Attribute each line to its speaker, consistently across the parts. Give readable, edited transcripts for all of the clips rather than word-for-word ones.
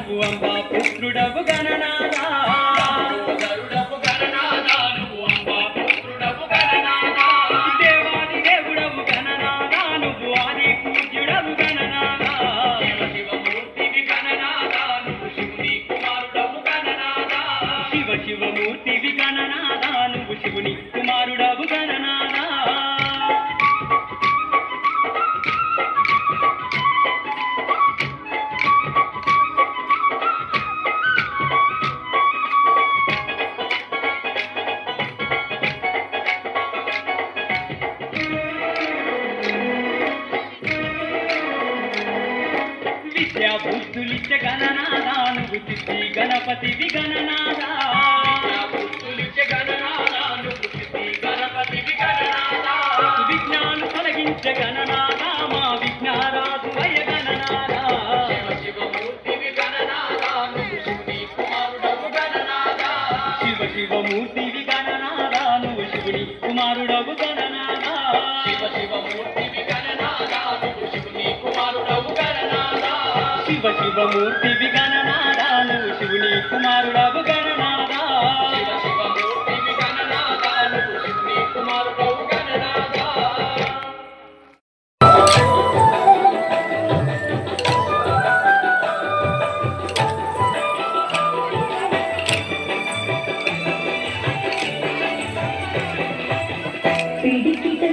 Speaker 1: నువ్వు అంబా పుత్రుడవు గణనాథా గరుడవు గణనాథా నువ్వు అంబా పుత్రుడవు గణనాథా దేవాది దేవుడవు గణనాథా నువ్వు ఆది పూజ్యుడవు గణనాథా శివమూర్తివి గణనాథా నువ్వు శివుని కుమారుడవు గణనాథా శివమూర్తివి గణనాథా నువ్వు శివుని కుమారుడవు గణనాథా బుద్ధులిచ్చే గణనాథా నువ్వు సిద్ధి గణపతివి గణనాథా బుద్ధులిచ్చే గణనాథా నువ్వు సిద్ధి గణపతివి గణనాథా విఘ్నాలు తొలగించే గణనాథా మా విఘ్నారాజు అయ్య గణనాథా శివమూర్తివి గణనాథా నువ్వు శివుని కుమారుడవు గణనాథా శివమూర్తివి గణనాథా నువ్వు శివుని కుమారుడవు గణనాథా శివమూర్తివి గణనాథా నువ్వు శివుని కుమారుడవు గణనాథా శివమూర్తివి గణనాథా నువ్వు శివుని కుమారుడవు గణనాథా శివమూర్తివి గణనాథా నువ్వు శివుని కుమారుడవు గణనాథా
Speaker 2: పిడికిట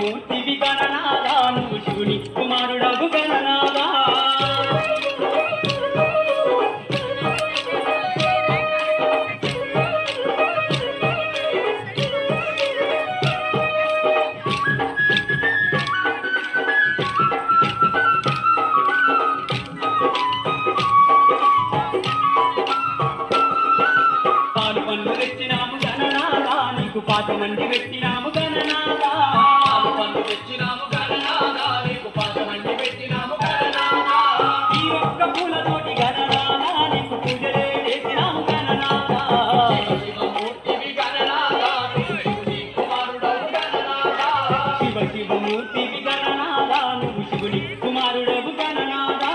Speaker 1: శివమూర్తివి గణనాదా నువ్వు శివుని కుమారుడవు గణనాదా పాలు పన్ను తెచ్చినాము గణనాదా నీకు పాత మండి పెట్టినాము గణనాదా పాలు పన్ను తెచ్చినాము గణనాదా నీకు పాత మండి పెట్టినాము గణనాదా ఈ ఒక్క పూలతోటి గణనాదా నీకు పూజలే చేసినాము గణనాదా శివమూర్తివి గణనాదా నువ్వు శివుని కుమారుడవు గణనాదా శివమూర్తివి గణనాదా నువ్వు శివుని కుమారుడవు గణనాదా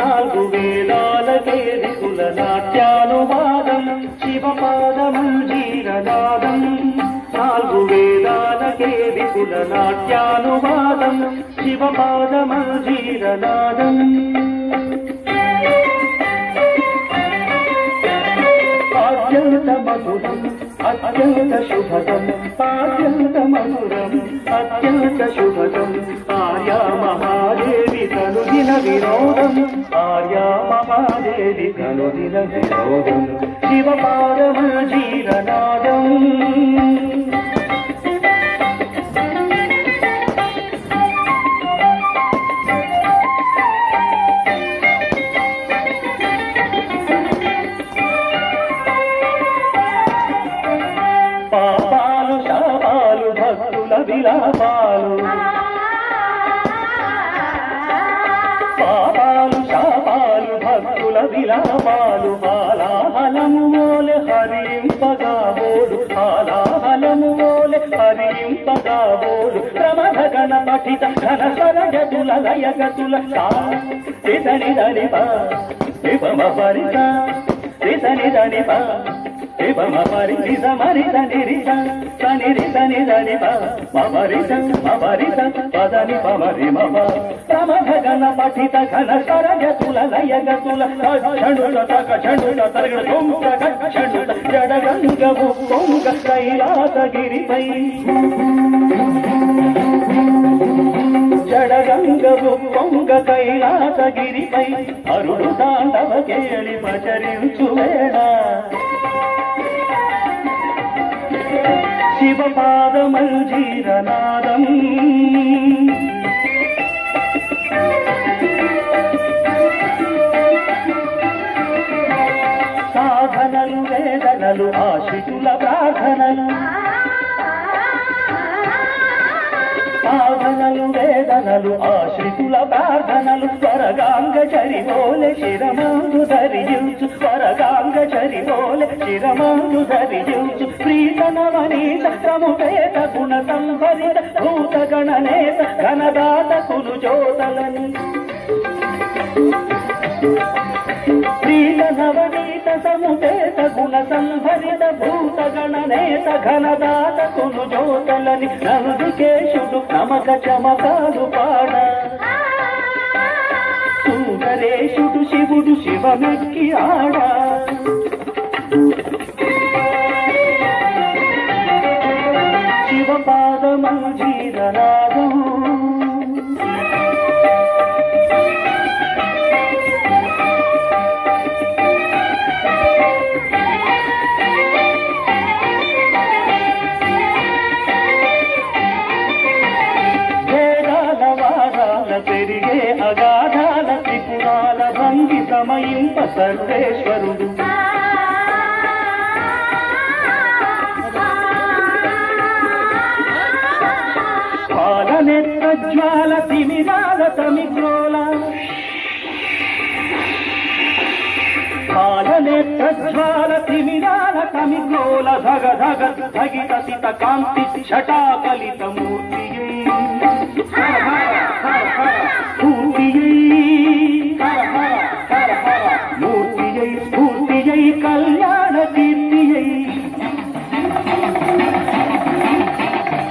Speaker 2: నాలుగు వేదాలకే దిక్కుల నాట్యానువాదం శివపాదమంజీరనాదం నాలుగు వేదాలకే దిక్కుల నాట్యానువాదం శివపాదమంజీరనాదం అత్యంత మధురం అత్యంత శుభదం అత్యంత మధురం అత్యంత శుభదం ఆర్యా మహాదేవి తనుదిన వినోదం ఆర్యా మహాదేవి తనుదిన వినోదం శివపాదమంజీరనాదం పాపాలు శాపాలు భక్తుల విలాపాలు పాపాలు శాపాలు భక్తుల విలాపాలు హాలాహలము ఓలె హరింపగాబోడు హాలాహలము ఓలె హరింపగాబోడు ప్రమథ గణ పఠిత ఘన స్వరగతుల లయగతుల రిధని ధనిప శివమ పరిత రిధని ధనిప శివమ పరిత మరిత నిరిత సనిరిత నిధనిప మరిత మరిత పదని పమరి మమ ప్రమథ గణ పఠిత ఘన స్వరగతుల లయగతుల ఛండుల తగ ఛండుల తరగడ తొంగ ఛండుల జడగంగవు తొంగ కైలాసగిరిపై జడగంగవు పొంగ కైలాసగిరిపై అరుడు తాండవ కేళి ప్రచరించు వేళ శివపాదమంజీరనాదం సాధనలు వేదనలు ఆశితుల ప్రార్థనలు సాధనలు వేదనలు ఆశ్రితుల ప్రార్థనలు స్వరగాంగ చరివోలె శిరమాను ధరించు స్వరగాంగ చరివోలె శిరమాను ధరించు ప్రీతనవనీత క్రముపేత గుణ సంభరిత భూత గణనేత ఘనదాత కులు జోతలని ప్రీతనవనీత సముపేత గుణ సంభరిత భూత గణనేత ఘనదాత కులు జోతలని నందికేశుడు నమక చమకాలు పాడ సుందరేశుడు శివుడు శివమెక్కి ఆడ శివపాదమంజీరనాదం పెరిగే అగాధాల త్రిపురాల భంగి సమయింప సర్వేశ్వరుడు పాలనెత్త జ్వాల తిమిరాల తమిగ్రోల పాలనెత్త జ్వాల తిమిరాల తమిగ్రోల ధగ ధగ ధగిత సిత కాంతి ఛటాకలిత మూర్తి మూర్తియై స్ఫూర్తియై కళ్యాణ కీర్తియై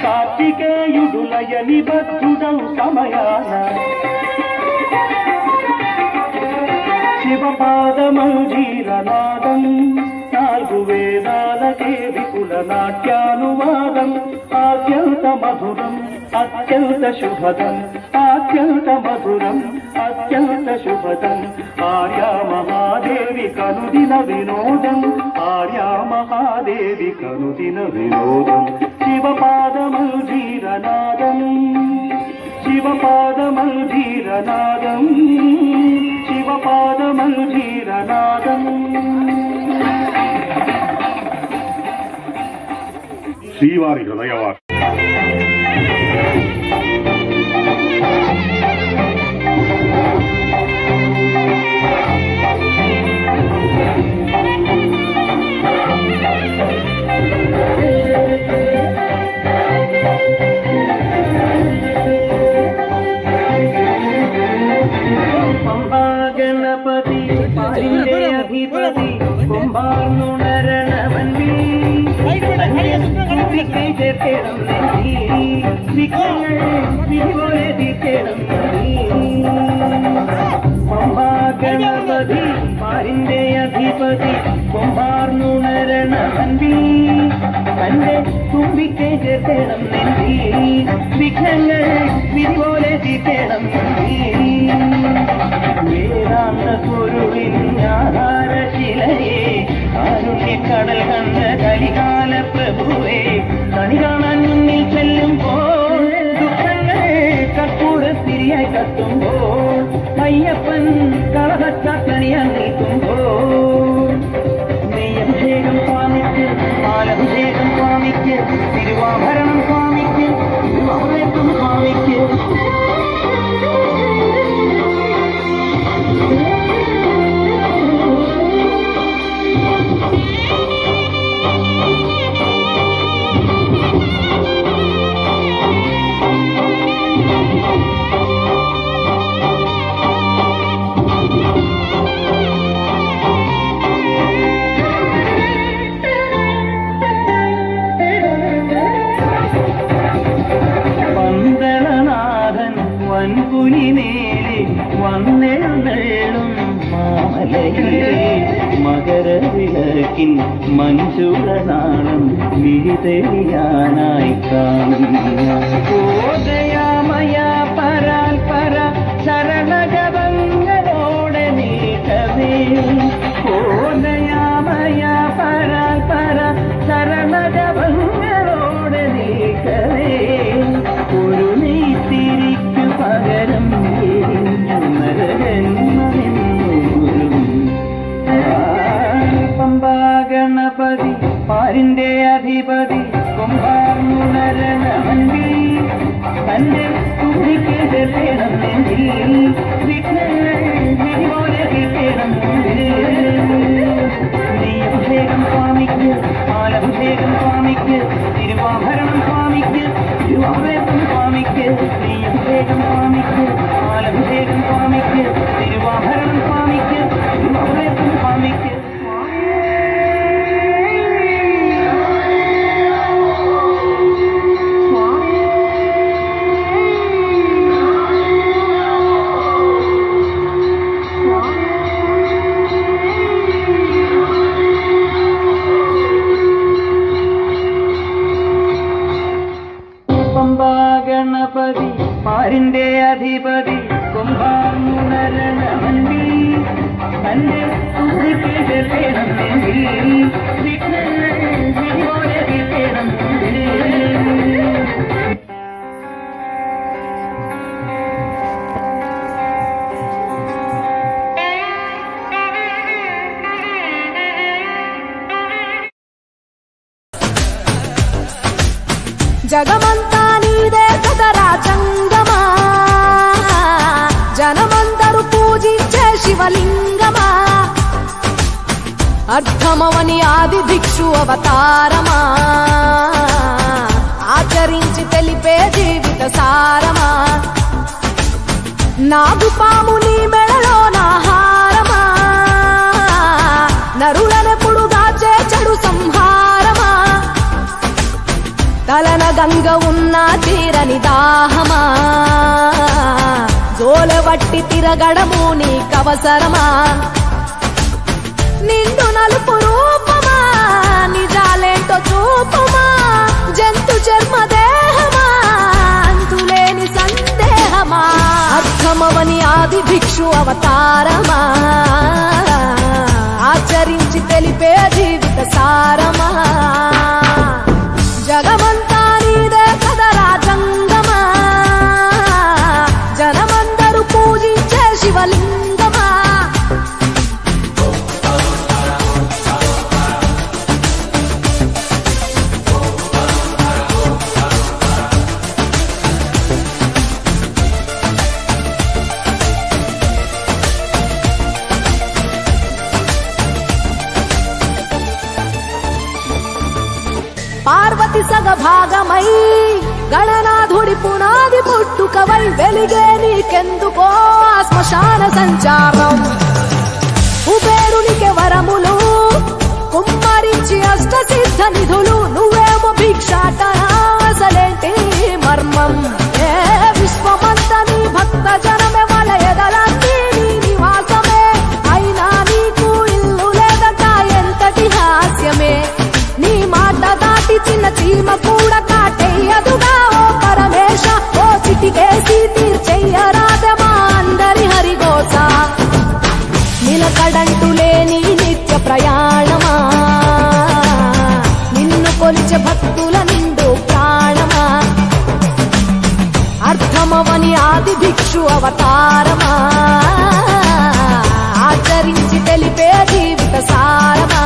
Speaker 2: కార్తికేయుడులయ నిబద్ధుడౌ సమయాన శివపాదమంజీరనాదం నాలుగు వేదాలకే విపుల నాట్యానువాదం అత్యంత మధురం అత్యంత శుభదం అత్యంత మధురం అత్యంత శుభదం ఆర్యా మహాదేవి కనుదిన వినోదం ఆర్యా మహాదేవి కనుదిన వినోదం శివపాదమంజీరనాదం శివపాదమంజీరనాదం శివపాదమంజీరనాదం
Speaker 3: శ్రీవారి హృదయవాసి
Speaker 2: గణపతి ഗണപതി പാലിന്റെ അധിപതി കുംഭാർന്നുണരണവന്നി ചേർക്കണം വിധിപോലെ തീർക്കണം ഗണപതി പാലിന്റെ അധിപതി കുംഭാർന്നുണരണവന്നി തന്റെ തുമ്പിക്കെ ചേർക്കണം നെന്തി വിഘ്നങ്ങൾ വിധിപോലെ തീർക്കണം വേദാന്ത പൊരുളിൻ ആഹാരശിലയെ കാരുണ്യക്കടൽ കണ്ട കലികാല പ്രഭുവേ കണി കാണാൻ മുന്നിൽ ചെല്ലുമ്പോൾ ദുഃഖങ്ങൾ കർപ്പൂരത്തിരിയായി കത്തുമ്പോൾ അയ്യപ്പൻ കളഹച്ചാക്കണിയാൻ നിൽക്കുമ്പോൾ നെയ്യഭിഷേകം സ്വാമിക്ക് പാലഭിഷേകം സ്വാമിക്ക് തിരുവാഭരണം സ്വാമിക്ക് തിരുവാഭരണം സ്വാമിക്ക് പുലിമേലെ വന്നെഴുന്നള്ളും മാമലയിലെ മകരവിളക്കിൻ മഞ്ചുളനാളം വിരിതെളിയാനായി കാണുമയ പരാൽ പര ശരണജപങ്ങളോടെ നീക്കവേ ഓദയാമയ പരാൽ പര ശരണജപങ്ങളോടെ നീക്കവേ ഒരു നെയ്ത്തിരിക്കു പകരം പമ്പാ ഗണപതി പാലിന്റെ അധിപതി കുംഭാർന്നുണരണവന്നി തന്റെ തുമ്പിക്ക് ചേർക്കണം നെഞ്ചിൽ വിധിപോലെ തീർക്കണം നെയ്യഭിഷേകം സ്വാമിക്ക് പാലഭിഷേകം സ്വാമിക്ക് തിരുവാഭരണം സ്വാമിക്ക് തിരുവാഭരണം സ്വാമിക്ക് നെയ്യഭിഷേകം സ്വാമിക്ക് പാലഭിഷേകം സ്വാമിക്ക് തിരുവാഭരണം സ്വാമിക്ക് തിരുവാഭരണം സ്വാമിക്ക് ഗണപതി പാലിന്റെ അധിപതി കുംഭാർന്നുണരണവന്നി തന്റെ തുമ്പിക്ക് ചേർക്കണം വിധിപോലെ തീർക്കണം
Speaker 4: జగమంతా నీదే కదరా జంగమా జనమందరూ పూజించే శివలింగమా అర్థమవని ఆది భిక్షు అవతారమా ఆచరించి తెలిపే జీవిత సారమా నాగుపాము నీ మెడలో నా హారమా నరులనెప్పుడు గాచే చెడు సంహారమా తలన గంగ ఉన్న తీరని దాహమా జోలవట్టి తిరగడము నీకవసరమా నిండు నలుపు రూపమా నిజాలేంటో చూపమా జంతు చర్మ దేహమా అంతులేని సందేహమా అర్థమవని ఆది భిక్షు అవతారమా ఆచరించి తెలిపే జీవిత సారమా జగమంతా నీదే కదరా జంగమా జనమందరూ పూజించే శివలింగమా పార్వతి సగభాగమై గణనాథుడి పునాది పుట్టుకవై వెలిగే నీకెందుకో శ్మశాన సంచారం నిధులు నువ్వేమో భిక్షాటన అసలేంటి మర్మం ఏ విశ్వమంతా నీ భక్త జనమే వాళ్ళ ఎదలంటి నీ నివాసమే అయినా నీకు ఇల్లు లేదట ఎంతటి హాస్యమే నీ మాట దాటి చిన్న చీమ కూడా కాటేయదుగా ఓ పరమేశ ఓ చిటికేసి తీర్చెయ్యరాదే మా అందరి హరిగోస నిలకడంటూ లేని నిత్య ప్రయాణమా నిన్ను కొలిచే భక్తుల నిండు ప్రాణమా అర్థమవని ఆది భిక్షు అవతారమా ఆచరించి తెలిపే జీవిత సారమా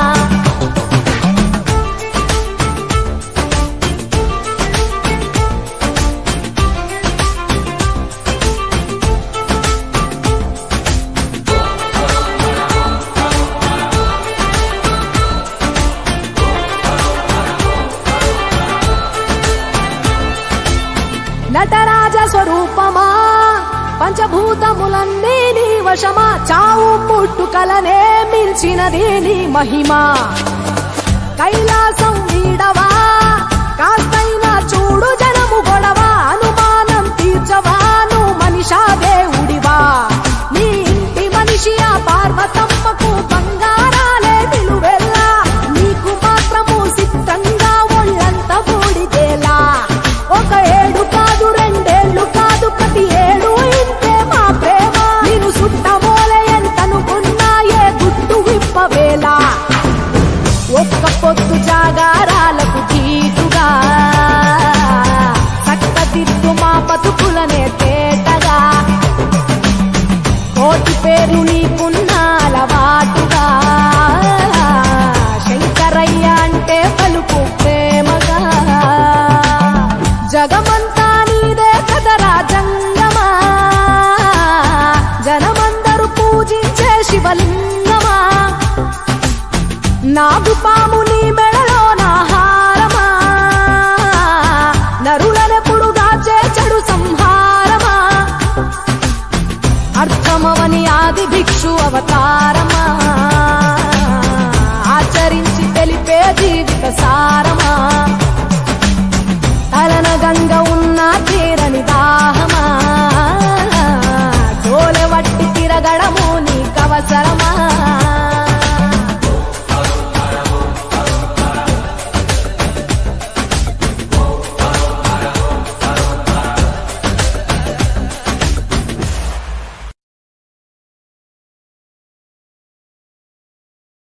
Speaker 4: నటరాజ స్వరూపమా పంచభూతములన్నీ నీ వశమా చావు పుట్టుకలనే మించినది నీ మహిమా కైలాసం వీడవా కాస్తైనా చూడు జనము గొడవ అనుమానం తీర్చవా నువ్వు మనిషా దేవుడివా నీ ఇంటి మనిషి ఆ పార్వతమ్మకు బంగారాలే నిలువెల్లా నీకు మాత్రము సిద్ధంగా ఒళ్ళంత బూడిదేలా ఒక ఏడు కాదు రెండేళ్లు కాదు ప్రతి ఏడు ఇంతే మా ప్రేమ నేను సుట్టమోలే ఎంతనుకున్నా ఏ గుట్టు విప్పవేలా ఒక్క పొద్దు జాగారాలకు తీటుగా చక్కదిద్దు మా బతుకులనే తేటగా కోటి పేర్లు నీకున్న అలవాటుగా శంకరయ్య అంటే పలుకు ప్రేమగా జగమంతా నీదే కదరా జంగమా జనమందరూ పూజించే శివలింగమా నాగుపాము నీ మెడలో నా హారమా నరులనెప్పుడు దాచే చెడు సంహారమా అర్థమవని ఆది భిక్షు అవతారమా ఆచరించి తెలిపే జీవిత సారమా తలన గంగ ఉన్న